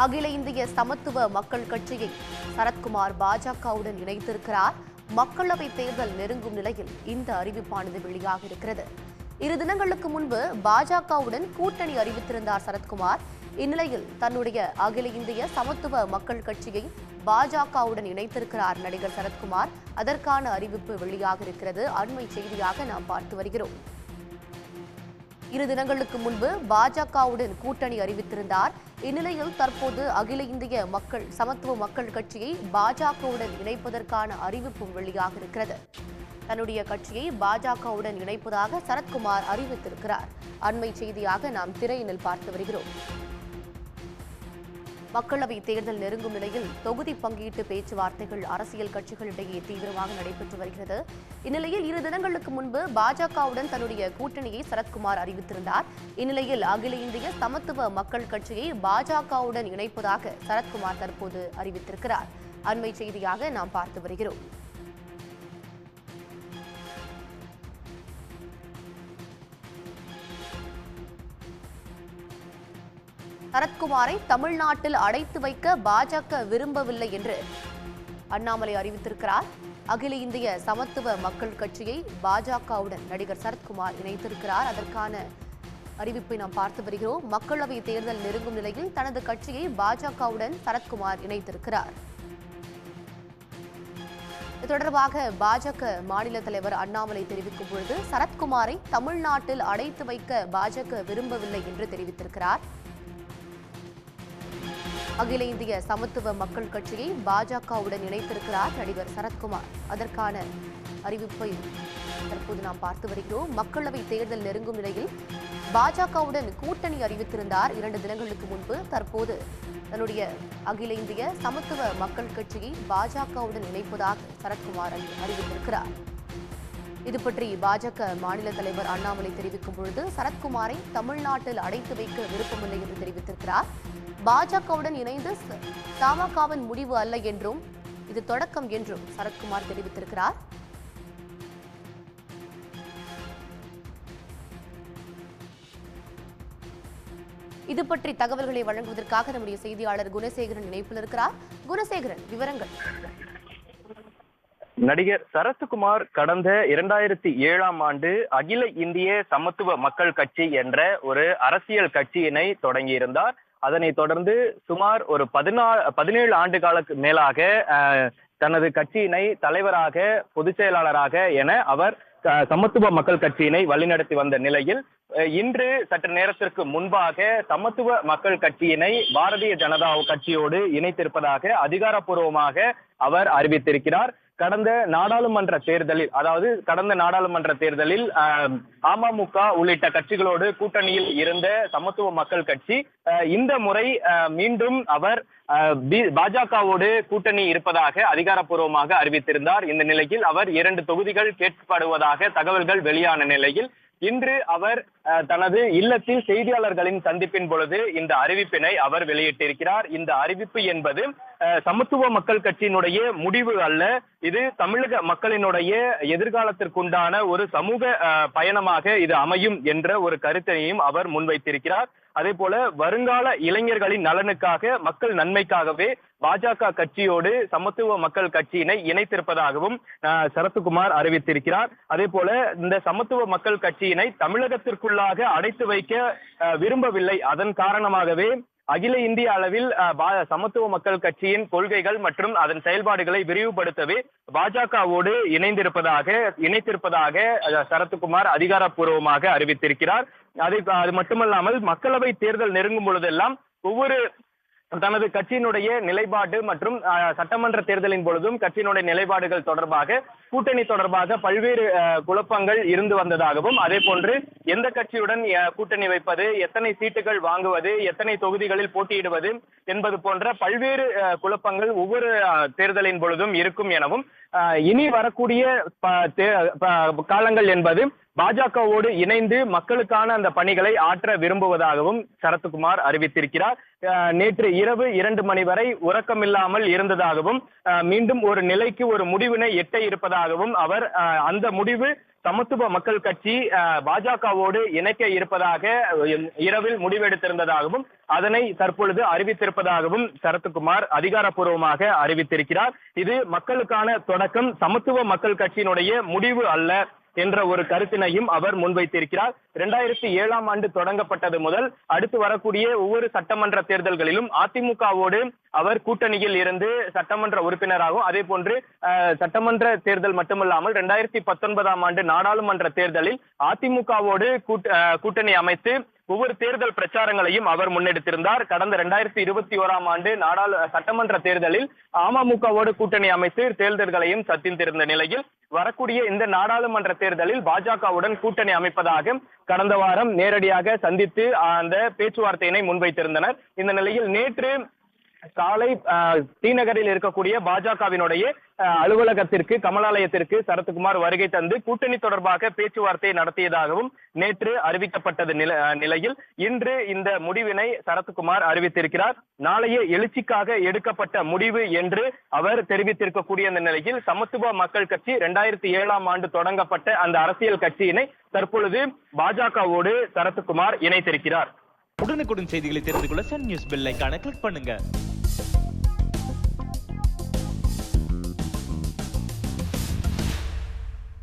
அகில இந்திய சமத்துவ மக்கள் கட்சியை சரத்குமார் பாஜகவுடன் இணைத்திருக்கிறார். மக்களவைத் தேர்தல் நெருங்கும் நிலையில் இந்த அறிவிப்பானது வெளியாக இருக்கிறது. 2 தினங்களுக்கு முன்பு பாஜகவுடன் கூட்டணி அறிவித்திருந்தார் சரத்குமார். இந்நிலையில் தன்னுடைய அகில இந்திய சமத்துவ மக்கள் கட்சியை பாஜகவுடன் இணைத்திருக்கிறார் நடிகர் சரத்குமார். அதற்கான அறிவிப்பு வெளியாக இருக்கிறது. அண்மை செய்தியாக நாம் பார்த்து வருகிறோம். 2 தினங்களுக்கு முன்பு பாஜகவுடன் கூட்டணி அறிவித்திருந்தார். இந்நிலையில் தற்போது அகில இந்திய சமத்துவ மக்கள் கட்சியை பாஜகவுடன் இணைப்பதற்கான அறிவிப்பும் வெளியாக இருக்கிறது. தன்னுடைய கட்சியை பாஜகவுடன் இணைப்பதாக சரத்குமார் அறிவித்திருக்கிறார். அண்மை செய்தியாக நாம் திரையினில் பார்த்து வருகிறோம். மக்களவை தேர்தல் நெருங்கும் நிலையில் தொகுதி பங்கீட்டு பேச்சுவார்த்தைகள் அரசியல் கட்சிகளிடையே தீவிரமாக நடைபெற்று வருகிறது. இந்நிலையில் 2 தினங்களுக்கு முன்பு பாஜகவுடன் தன்னுடைய கூட்டணியை சரத்குமார் அறிவித்திருந்தார். இந்நிலையில் அகில இந்திய சமத்துவ மக்கள் கட்சியை பாஜகவுடன் இணைப்பதாக சரத்குமார் தற்போது அறிவித்திருக்கிறார். அண்மை செய்தியாக நாம் பார்த்து வருகிறோம். சரத்குமாரை தமிழ்நாட்டில் அடைத்து வைக்க பாஜக விரும்பவில்லை என்று அண்ணாமலை அறிவித்திருக்கிறார். அகில இந்திய சமத்துவ மக்கள் கட்சியை பாஜகவுடன் நடிகர் சரத்குமார் இணைத்திருக்கிறார். அதற்கான அறிவிப்பை நாம் பார்த்து வருகிறோம். மக்களவை தேர்தல் நெருங்கும் நிலையில் தனது கட்சியை பாஜகவுடன் சரத்குமார் இணைத்திருக்கிறார். இது தொடர்பாக பாஜக மாநில தலைவர் அண்ணாமலை தெரிவிக்கும் பொழுது சரத்குமாரை தமிழ்நாட்டில் அடைத்து வைக்க பாஜக விரும்பவில்லை என்று தெரிவித்திருக்கிறார். அகில இந்திய சமத்துவ மக்கள் கட்சியை பாஜகவுடன் இணைத்திருக்கிறார் நடிகர் சரத்குமார். அதற்கான அறிவிப்பை தற்போது நாம் பார்த்து வருகிறோம். மக்களவை தேர்தல் நெருங்கும் நிலையில் பாஜகவுடன் கூட்டணி அறிவித்திருந்தார் 2 தினங்களுக்கு முன்பு. தற்போது தன்னுடைய அகில இந்திய சமத்துவ மக்கள் கட்சியை பாஜகவுடன் இணைப்பதாக சரத்குமார் அறிவித்திருக்கிறார். இது பற்றி பாஜக மாநில தலைவர் அண்ணாமலை தெரிவிக்கும் பொழுது சரத்குமாரை தமிழ்நாட்டில் அடைத்து வைக்க விருப்பமில்லை என்று தெரிவித்திருக்கிறார். பாஜகவுடன் இணைந்து தமாகவின் முடிவு அல்ல என்றும் இது தொடக்கம் என்றும் சரத்குமார் தெரிவித்திருக்கிறார். இது பற்றி தகவல்களை வழங்குவதற்காக நம்முடைய செய்தியாளர் குணசேகரன் இணைப்பில் இருக்கிறார். குணசேகரன், விவரங்கள். நடிகர் சரத்குமார் கடந்த 2007ஆம் ஆண்டு அகில இந்திய சமத்துவ மக்கள் கட்சி என்ற ஒரு அரசியல் கட்சியினை தொடங்கியிருந்தார். அதனைத் தொடர்ந்து சுமார் ஒரு 17 ஆண்டு காலத்துக்கு மேலாக தனது கட்சியினை தலைவராக, பொதுச் செயலாளராக என அவர் சமத்துவ மக்கள் கட்சியினை வழிநடத்தி வந்த நிலையில் இன்று சற்று நேரத்திற்கு முன்பாக சமத்துவ மக்கள் கட்சியினை பாரதிய ஜனதா கட்சியோடு இணைத்திருப்பதாக அதிகாரப்பூர்வமாக அவர் அறிவித்திருக்கிறார். கடந்த நாடாளுமன்ற தேர்தலில் அமமுக உள்ளிட்ட கட்சிகளோடு கூட்டணியில் இருந்த சமத்துவ மக்கள் கட்சி இந்த முறை மீண்டும் அவர் பாஜகவோடு கூட்டணி இருப்பதாக அதிகாரப்பூர்வமாக அறிவித்திருந்தார். இந்த நிலையில் அவர் 2 தொகுதிகள் கேட்கப்படுவதாக தகவல்கள் வெளியான நிலையில் இன்று அவர் தனது இல்லத்தில் செய்தியாளர்களின் சந்திப்பின் பொழுது இந்த அறிவிப்பினை அவர் வெளியிட்டிருக்கிறார். இந்த அறிவிப்பு என்பது சமத்துவ மக்கள் கட்சியினுடைய முடிவு அல்ல, இது தமிழக மக்களினுடைய எதிர்காலத்திற்குண்டான ஒரு சமூக பயணமாக இது அமையும் என்ற ஒரு கருத்தையும் அவர் முன்வைத்திருக்கிறார். அதே போல வருங்கால இளைஞர்களின் நலனுக்காக, மக்கள் நன்மைக்காகவே பாஜக கட்சியோடு சமத்துவ மக்கள் கட்சியினை இணைத்திருப்பதாகவும் சரத்குமார் அறிவித்திருக்கிறார். அதே போல இந்த சமத்துவ மக்கள் கட்சியினை தமிழகத்திற்குள்ளாக அடைத்து வைக்க விரும்பவில்லை. அதன் காரணமாகவே அகில இந்திய அளவில் சமத்துவ மக்கள் கட்சியின் கொள்கைகள் மற்றும் அதன் செயல்பாடுகளை விரிவுபடுத்தவே பாஜகவோடு இணைத்திருப்பதாக சரத்குமார் அதிகாரப்பூர்வமாக அறிவித்திருக்கிறார். அது மட்டுமல்லாமல் மக்களவை தேர்தல் நெருங்கும் பொழுதெல்லாம் தனது கட்சியினுடைய நிலைப்பாடு மற்றும் சட்டமன்ற தேர்தலின் பொழுதும் கட்சியினுடைய நிலைப்பாடுகள் தொடர்பாக, கூட்டணி தொடர்பாக பல்வேறு குழப்பங்கள் இருந்து வந்ததாகவும், அதே போன்று எந்த கட்சியுடன் கூட்டணி வைப்பது, எத்தனை சீட்டுகள் வாங்குவது, எத்தனை தொகுதிகளில் போட்டியிடுவது என்பது போன்ற பல்வேறு குழப்பங்கள் ஒவ்வொரு தேர்தலின் பொழுதும் இருக்கும் எனவும், இனி வரக்கூடிய காலங்கள் என்பது பாஜகவோடு இணைந்து மக்களுக்கான அந்த பணிகளை ஆற்ற விரும்புவதாகவும் சரத்குமார் அறிவித்திருக்கிறார். நேற்று இரவு 2 மணி வரை உறக்கமில்லாமல் இருந்ததாகவும், மீண்டும் ஒரு நிலைக்கு ஒரு முடிவினை எட்ட இருப்பதாகவும் அவர் அந்த முடிவு சமத்துவ மக்கள் கட்சி பாஜகவோடு இணைக்க இருப்பதாக இரவில் முடிவெடுத்திருந்ததாகவும் அதனை தற்பொழுது அறிவித்திருப்பதாகவும் சரத்குமார் அதிகாரப்பூர்வமாக அறிவித்திருக்கிறார். இது மக்களுக்கான தொடக்கம், சமத்துவ மக்கள் கட்சியினுடைய முடிவு அல்ல என்ற ஒரு கருத்தினையும் அவர் முன்வைத்திருக்கிறார். 2007ஆம் ஆண்டு தொடங்கப்பட்டது முதல் அடுத்து வரக்கூடிய ஒவ்வொரு சட்டமன்ற தேர்தல்களிலும் அதிமுகவோடு அவர் கூட்டணியில் இருந்து சட்டமன்ற உறுப்பினராகவும், அதே போன்று சட்டமன்ற தேர்தல் மட்டுமல்லாமல் 2019ஆம் ஆண்டு நாடாளுமன்ற தேர்தலில் அதிமுகவோடு கூட்டணி அமைத்து ஒவ்வொரு தேர்தல் பிரச்சாரங்களையும் அவர் முன்னெடுத்திருந்தார். கடந்த 2021ஆம் ஆண்டு சட்டமன்ற தேர்தலில் அமமுகவோடு கூட்டணி அமைத்து தேர்தல்களையும் சந்தித்திருந்த நிலையில் வரக்கூடிய இந்த நாடாளுமன்ற தேர்தலில் பாஜகவுடன் கூட்டணி அமைப்பதாக கடந்த வாரம் நேரடியாக சந்தித்து அந்த பேச்சுவார்த்தையினை முன்வைத்திருந்தனர். இந்த நிலையில் நேற்று காலை ஸ்ரீநகரில் இருக்கக்கூடிய பாஜகவினுடைய அலுவலகத்திற்கு, கமலாலயத்திற்கு சரத்குமார் வருகை தந்து கூட்டணி தொடர்பாக பேச்சுவார்த்தை நடத்தியதாகவும் நேற்று அறிவிக்கப்பட்டது நிலையில் இன்று இந்த முடிவினை சரத்குமார் அறிவித்திருக்கிறார். நாளைய எழுச்சிக்காக எடுக்கப்பட்ட முடிவு என்று அவர் தெரிவித்திருக்கக்கூடிய அந்த நிலையில் சமத்துவ மக்கள் கட்சி 2007ஆம் ஆண்டு தொடங்கப்பட்ட அந்த அரசியல் கட்சியினை தற்பொழுது பாஜகவோடு சரத்குமார் இணைத்திருக்கிறார். உடனுக்குடன் செய்திகளை தெரிந்து கொள்ள சன் நியூஸ் பெல் ஐகானை கிளிக் பண்ணுங்க.